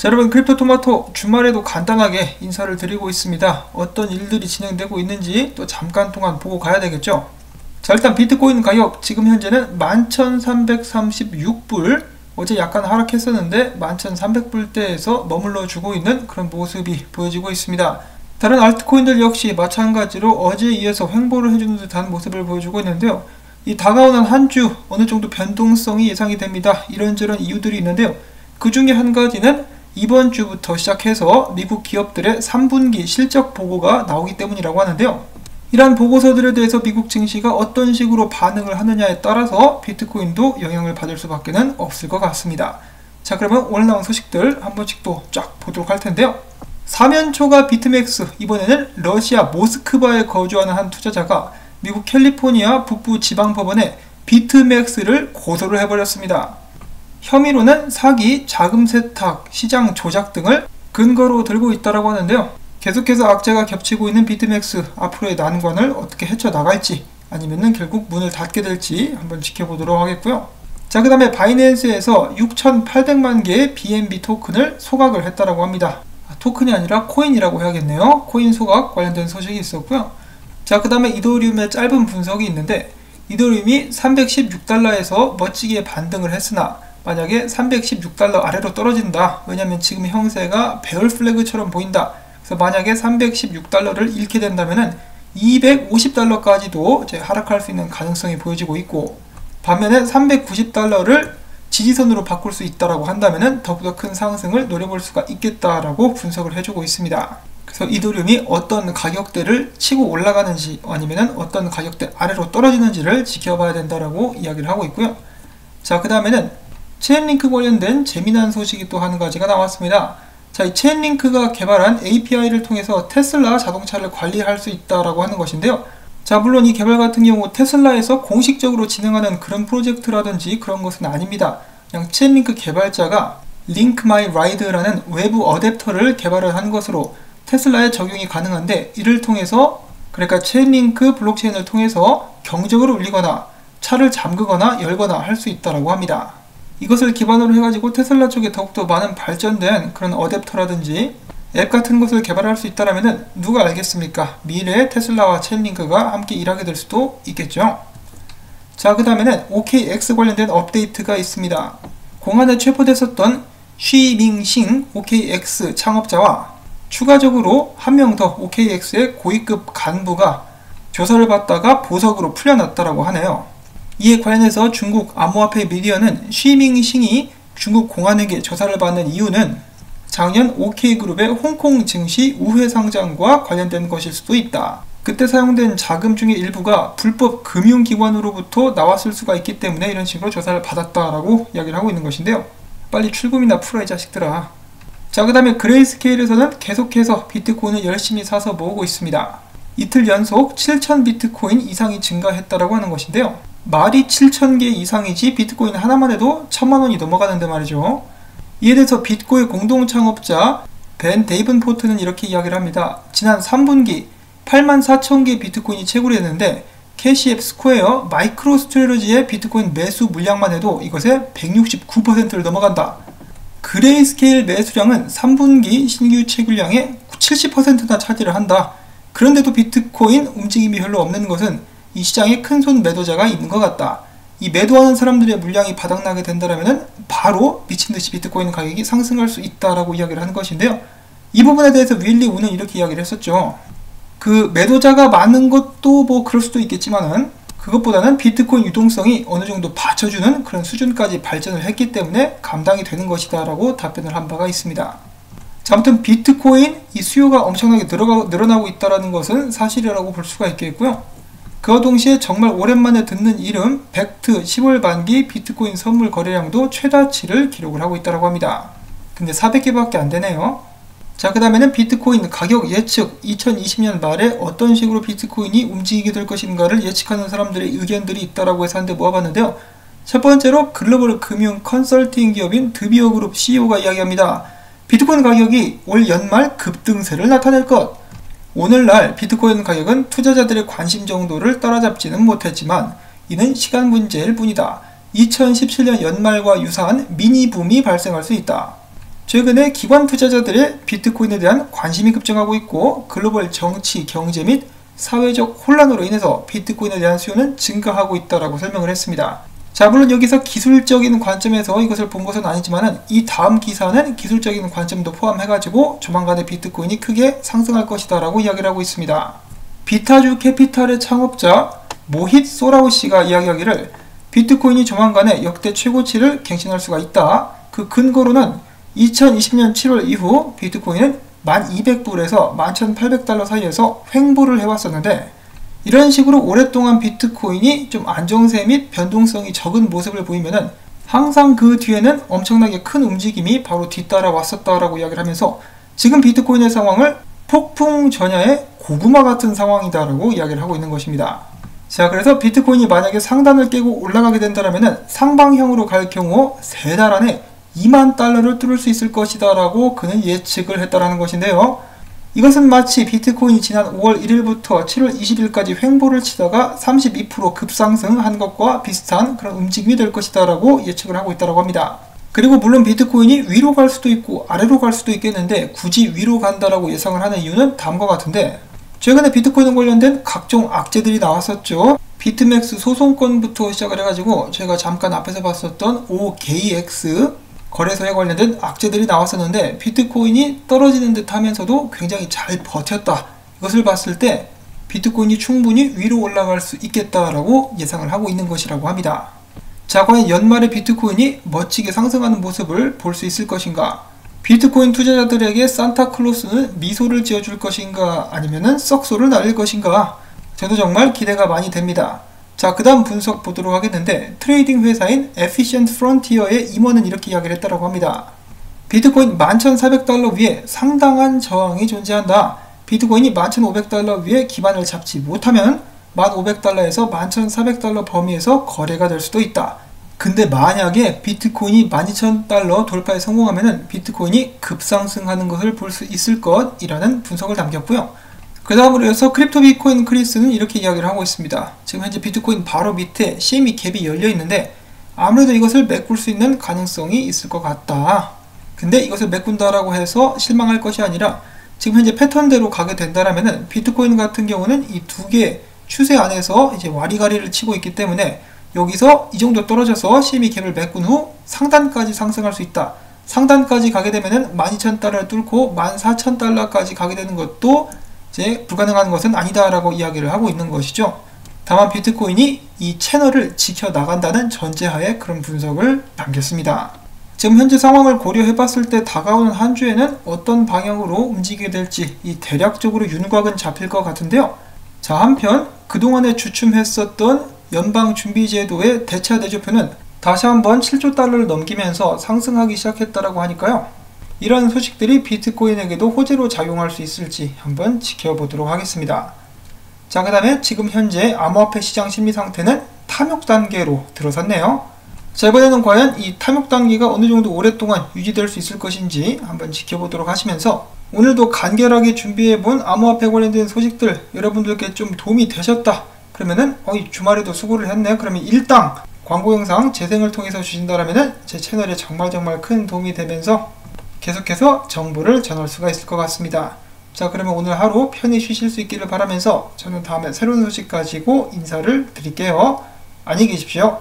자, 여러분, 크립토토마토 주말에도 간단하게 인사를 드리고 있습니다. 어떤 일들이 진행되고 있는지 또 잠깐 동안 보고 가야 되겠죠. 자, 일단 비트코인 가격 지금 현재는 11,336불, 어제 약간 하락했었는데 11,300불대에서 머물러 주고 있는 그런 모습이 보여지고 있습니다. 다른 알트코인들 역시 마찬가지로 어제에 이어서 횡보를 해주는 듯한 모습을 보여주고 있는데요. 이 다가오는 한 주 어느 정도 변동성이 예상이 됩니다. 이런저런 이유들이 있는데요. 그 중에 한 가지는 이번 주부터 시작해서 미국 기업들의 3분기 실적 보고가 나오기 때문이라고 하는데요. 이러한 보고서들에 대해서 미국 증시가 어떤 식으로 반응을 하느냐에 따라서 비트코인도 영향을 받을 수밖에 없을 것 같습니다. 자, 그러면 오늘 나온 소식들 한 번씩 또 쫙 보도록 할 텐데요. 사면초가 비트맥스, 이번에는 러시아 모스크바에 거주하는 한 투자자가 미국 캘리포니아 북부 지방법원에 비트맥스를 고소를 해버렸습니다. 혐의로는 사기, 자금 세탁, 시장 조작 등을 근거로 들고 있다고 하는데요. 계속해서 악재가 겹치고 있는 비트맥스, 앞으로의 난관을 어떻게 헤쳐나갈지 아니면은 결국 문을 닫게 될지 한번 지켜보도록 하겠고요. 자, 그 다음에 바이낸스에서 6,800만 개의 BNB 토큰을 소각을 했다고 합니다. 토큰이 아니라 코인이라고 해야겠네요. 코인 소각 관련된 소식이 있었고요. 자, 그 다음에 이더리움의 짧은 분석이 있는데, 이더리움이 316달러에서 멋지게 반등을 했으나 만약에 316달러 아래로 떨어진다. 왜냐면 지금 형세가 베어 플래그처럼 보인다. 그래서 만약에 316달러를 잃게 된다면은 250달러까지도 이제 하락할 수 있는 가능성이 보여지고 있고, 반면에 390달러를 지지선으로 바꿀 수 있다라고 한다면은 더욱더 큰 상승을 노려볼 수가 있겠다라고 분석을 해주고 있습니다. 그래서 이더리움이 어떤 가격대를 치고 올라가는지 아니면은 어떤 가격대 아래로 떨어지는지를 지켜봐야 된다라고 이야기를 하고 있고요. 자, 그 다음에는 체인링크 관련된 재미난 소식이 또 한 가지가 나왔습니다. 자, 이 체인링크가 개발한 API를 통해서 테슬라 자동차를 관리할 수 있다라고 하는 것인데요. 자, 물론 이 개발 같은 경우 테슬라에서 공식적으로 진행하는 그런 프로젝트라든지 그런 것은 아닙니다. 그냥 체인링크 개발자가 Link My Ride라는 외부 어댑터를 개발을 한 것으로 테슬라에 적용이 가능한데, 이를 통해서 그러니까 체인링크 블록체인을 통해서 경적을 울리거나 차를 잠그거나 열거나 할 수 있다라고 합니다. 이것을 기반으로 해가지고 테슬라 쪽에 더욱더 많은 발전된 그런 어댑터라든지 앱 같은 것을 개발할 수 있다라면은 누가 알겠습니까? 미래에 테슬라와 체인링크가 함께 일하게 될 수도 있겠죠. 자, 그 다음에는 OKX 관련된 업데이트가 있습니다. 공안에 체포됐었던 쉬밍싱 OKX 창업자와 추가적으로 한 명 더 OKX의 고위급 간부가 조사를 받다가 보석으로 풀려났다고 하네요. 이에 관련해서 중국 암호화폐 미디어는 쉬밍싱이 중국 공안에게 조사를 받는 이유는 작년 OK그룹의 홍콩 증시 우회 상장과 관련된 것일 수도 있다. 그때 사용된 자금 중의 일부가 불법 금융기관으로부터 나왔을 수가 있기 때문에 이런 식으로 조사를 받았다라고 이야기를 하고 있는 것인데요. 빨리 출금이나 풀어, 이 자식들아. 자, 그 다음에 그레이스케일에서는 계속해서 비트코인을 열심히 사서 모으고 있습니다. 이틀 연속 7,000 비트코인 이상이 증가했다라고 하는 것인데요. 말이 7,000개 이상이지 비트코인 하나만 해도 1,000만원이 넘어가는데 말이죠. 이에 대해서 비트코인 공동 창업자 벤 데이븐포트는 이렇게 이야기를 합니다. 지난 3분기 84,000개 비트코인이 채굴이 됐는데 캐시앱 스퀘어 마이크로 스트레러지의 비트코인 매수 물량만 해도 이것의 169%를 넘어간다. 그레이스케일 매수량은 3분기 신규 채굴량의 70%나 차지를 한다. 그런데도 비트코인 움직임이 별로 없는 것은 이 시장에 큰손 매도자가 있는 것 같다. 이 매도하는 사람들의 물량이 바닥나게 된다면 바로 미친듯이 비트코인 가격이 상승할 수 있다라고 이야기를 하는 것인데요. 이 부분에 대해서 윌리 우는 이렇게 이야기를 했었죠. 그 매도자가 많은 것도 뭐 그럴 수도 있겠지만은 그것보다는 비트코인 유동성이 어느 정도 받쳐주는 그런 수준까지 발전을 했기 때문에 감당이 되는 것이다 라고 답변을 한 바가 있습니다. 자, 아무튼 비트코인 이 수요가 엄청나게 늘어나고 있다는 것은 사실이라고 볼 수가 있겠고요. 그와 동시에 정말 오랜만에 듣는 이름 벡트 10월 반기 비트코인 선물 거래량도 최다치를 기록을 하고 있다고 합니다. 근데 400개밖에 안 되네요. 자, 그 다음에는 비트코인 가격 예측, 2020년 말에 어떤 식으로 비트코인이 움직이게 될 것인가를 예측하는 사람들의 의견들이 있다고 해서 한 대 모아봤는데요. 첫 번째로 글로벌 금융 컨설팅 기업인 드비어그룹 CEO가 이야기합니다. 비트코인 가격이 올 연말 급등세를 나타낼 것. 오늘날 비트코인 가격은 투자자들의 관심 정도를 따라잡지는 못했지만 이는 시간 문제일 뿐이다. 2017년 연말과 유사한 미니붐이 발생할 수 있다. 최근에 기관 투자자들의 비트코인에 대한 관심이 급증하고 있고 글로벌 정치, 경제 및 사회적 혼란으로 인해서 비트코인에 대한 수요는 증가하고 있다고 설명을 했습니다. 자, 물론 여기서 기술적인 관점에서 이것을 본 것은 아니지만 이 다음 기사는 기술적인 관점도 포함해가지고 조만간에 비트코인이 크게 상승할 것이다 라고 이야기를 하고 있습니다. 비타주 캐피탈의 창업자 모힛 소라우 씨가 이야기하기를 비트코인이 조만간에 역대 최고치를 갱신할 수가 있다. 그 근거로는 2020년 7월 이후 비트코인은 1200불에서 11,800달러 사이에서 횡보를 해왔었는데 이런 식으로 오랫동안 비트코인이 좀 안정세 및 변동성이 적은 모습을 보이면은 항상 그 뒤에는 엄청나게 큰 움직임이 바로 뒤따라 왔었다라고 이야기를 하면서 지금 비트코인의 상황을 폭풍 전야의 고구마 같은 상황이다라고 이야기를 하고 있는 것입니다. 자, 그래서 비트코인이 만약에 상단을 깨고 올라가게 된다면은 상방향으로 갈 경우 3달 안에 2만 달러를 뚫을 수 있을 것이다 라고 그는 예측을 했다라는 것인데요. 이것은 마치 비트코인이 지난 5월 1일부터 7월 20일까지 횡보를 치다가 32% 급상승한 것과 비슷한 그런 움직임이 될 것이다 라고 예측을 하고 있다고 합니다. 그리고 물론 비트코인이 위로 갈 수도 있고 아래로 갈 수도 있겠는데 굳이 위로 간다라고 예상을 하는 이유는 다음과 같은데 최근에 비트코인 관련된 각종 악재들이 나왔었죠. 비트맥스 소송건부터 시작을 해가지고 제가 잠깐 앞에서 봤었던 OKX 거래소에 관련된 악재들이 나왔었는데 비트코인이 떨어지는 듯 하면서도 굉장히 잘 버텼다. 이것을 봤을 때 비트코인이 충분히 위로 올라갈 수 있겠다라고 예상을 하고 있는 것이라고 합니다. 자, 과연 연말에 비트코인이 멋지게 상승하는 모습을 볼 수 있을 것인가? 비트코인 투자자들에게 산타클로스는 미소를 지어줄 것인가? 아니면은 썩소를 날릴 것인가? 저도 정말 기대가 많이 됩니다. 자, 그 다음 분석 보도록 하겠는데 트레이딩 회사인 Efficient Frontier의 임원은 이렇게 이야기를 했다고 합니다. 비트코인 11,400달러 위에 상당한 저항이 존재한다. 비트코인이 11,500달러 위에 기반을 잡지 못하면 1,500달러에서 11,400달러 범위에서 거래가 될 수도 있다. 근데 만약에 비트코인이 12,000달러 돌파에 성공하면 비트코인이 급상승하는 것을 볼 수 있을 것이라는 분석을 남겼고요. 그 다음으로 이어서 크립토 비트코인 크리스는 이렇게 이야기를 하고 있습니다. 지금 현재 비트코인 바로 밑에 CME 갭이 열려 있는데 아무래도 이것을 메꿀 수 있는 가능성이 있을 것 같다. 근데 이것을 메꾼다라고 해서 실망할 것이 아니라 지금 현재 패턴대로 가게 된다라면은 비트코인 같은 경우는 이 두 개의 추세 안에서 이제 와리가리를 치고 있기 때문에 여기서 이 정도 떨어져서 CME 갭을 메꾼 후 상단까지 상승할 수 있다. 상단까지 가게 되면은 12,000달러를 뚫고 14,000달러까지 가게 되는 것도 이제 불가능한 것은 아니다라고 이야기를 하고 있는 것이죠. 다만 비트코인이 이 채널을 지켜나간다는 전제하에 그런 분석을 남겼습니다. 지금 현재 상황을 고려해 봤을 때 다가오는 한 주에는 어떤 방향으로 움직이게 될지 이 대략적으로 윤곽은 잡힐 것 같은데요. 자, 한편 그동안에 주춤했었던 연방준비제도의 대차 대조표는 다시 한번 7조 달러를 넘기면서 상승하기 시작했다라고 하니까요. 이런 소식들이 비트코인에게도 호재로 작용할 수 있을지 한번 지켜보도록 하겠습니다. 자, 그 다음에 지금 현재 암호화폐 시장 심리 상태는 탐욕 단계로 들어섰네요. 자, 이번에는 과연 이 탐욕 단계가 어느 정도 오랫동안 유지될 수 있을 것인지 한번 지켜보도록 하시면서 오늘도 간결하게 준비해본 암호화폐 관련된 소식들 여러분들께 좀 도움이 되셨다. 그러면은 주말에도 수고를 했네요. 그러면 일당 광고 영상 재생을 통해서 주신다라면은 제 채널에 정말 큰 도움이 되면서 계속해서 정보를 전할 수가 있을 것 같습니다. 자, 그러면 오늘 하루 편히 쉬실 수 있기를 바라면서 저는 다음에 새로운 소식 가지고 인사를 드릴게요. 안녕히 계십시오.